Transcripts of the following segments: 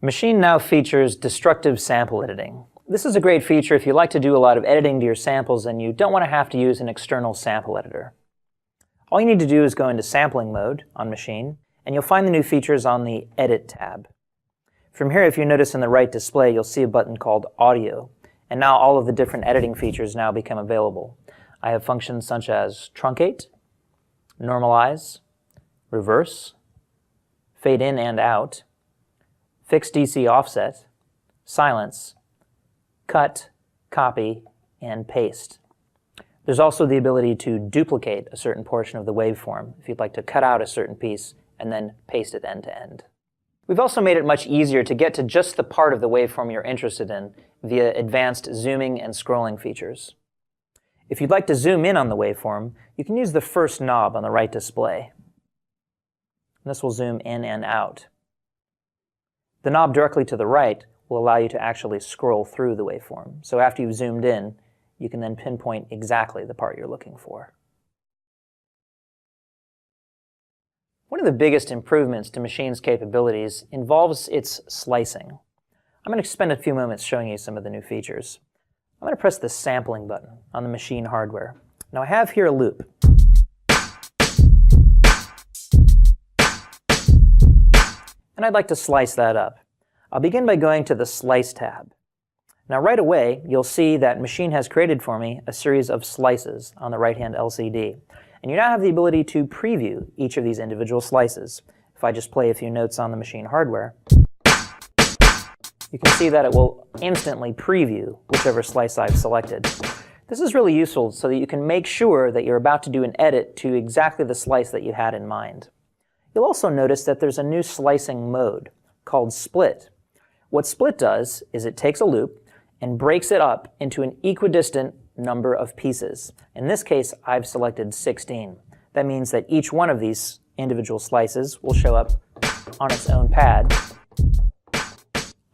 Machine now features destructive sample editing. This is a great feature if you like to do a lot of editing to your samples and you don't want to have to use an external sample editor. All you need to do is go into sampling mode on Machine, and you'll find the new features on the Edit tab. From here, if you notice in the right display, you'll see a button called Audio, and now all of the different editing features now become available. I have functions such as truncate, normalize, reverse, fade in and out, fix DC offset, silence, cut, copy, and paste. There's also the ability to duplicate a certain portion of the waveform if you'd like to cut out a certain piece and then paste it end to end. We've also made it much easier to get to just the part of the waveform you're interested in via advanced zooming and scrolling features. If you'd like to zoom in on the waveform, you can use the first knob on the right display. This will zoom in and out. The knob directly to the right will allow you to actually scroll through the waveform. So after you've zoomed in, you can then pinpoint exactly the part you're looking for. One of the biggest improvements to Machine's capabilities involves its slicing. I'm going to spend a few moments showing you some of the new features. I'm going to press the sampling button on the Machine hardware. Now I have here a loop. And I'd like to slice that up. I'll begin by going to the Slice tab. Now right away, you'll see that Machine has created for me a series of slices on the right-hand LCD. And you now have the ability to preview each of these individual slices. If I just play a few notes on the Machine hardware, you can see that it will instantly preview whichever slice I've selected. This is really useful so that you can make sure that you're about to do an edit to exactly the slice that you had in mind. You'll also notice that there's a new slicing mode called Split. What Split does is it takes a loop and breaks it up into an equidistant number of pieces. In this case, I've selected 16. That means that each one of these individual slices will show up on its own pad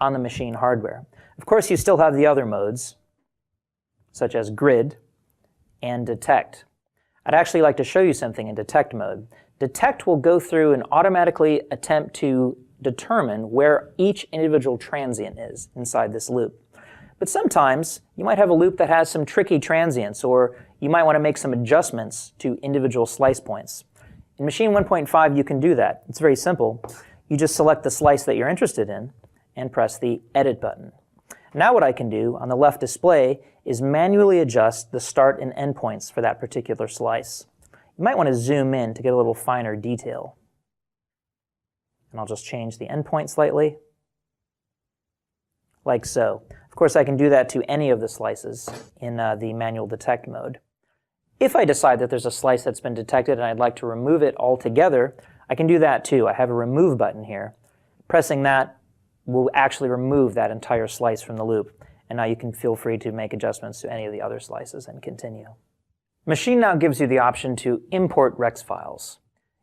on the Machine hardware. Of course, you still have the other modes, such as Grid and Detect. I'd actually like to show you something in Detect mode. Detect will go through and automatically attempt to determine where each individual transient is inside this loop. But sometimes you might have a loop that has some tricky transients, or you might want to make some adjustments to individual slice points. In Machine 1.5 you can do that. It's very simple. You just select the slice that you're interested in and press the Edit button. Now what I can do on the left display is manually adjust the start and end points for that particular slice. You might want to zoom in to get a little finer detail. And I'll just change the endpoint slightly, like so. Of course, I can do that to any of the slices in the manual detect mode. If I decide that there's a slice that's been detected and I'd like to remove it altogether, I can do that too. I have a Remove button here. Pressing that will actually remove that entire slice from the loop. And now you can feel free to make adjustments to any of the other slices and continue. Machine now gives you the option to import Rex files.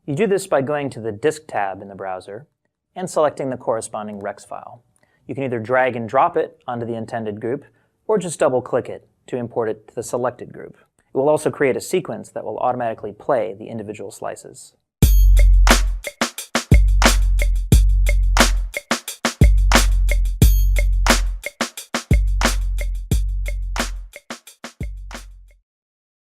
You do this by going to the Disk tab in the browser and selecting the corresponding Rex file. You can either drag and drop it onto the intended group, or just double-click it to import it to the selected group. It will also create a sequence that will automatically play the individual slices.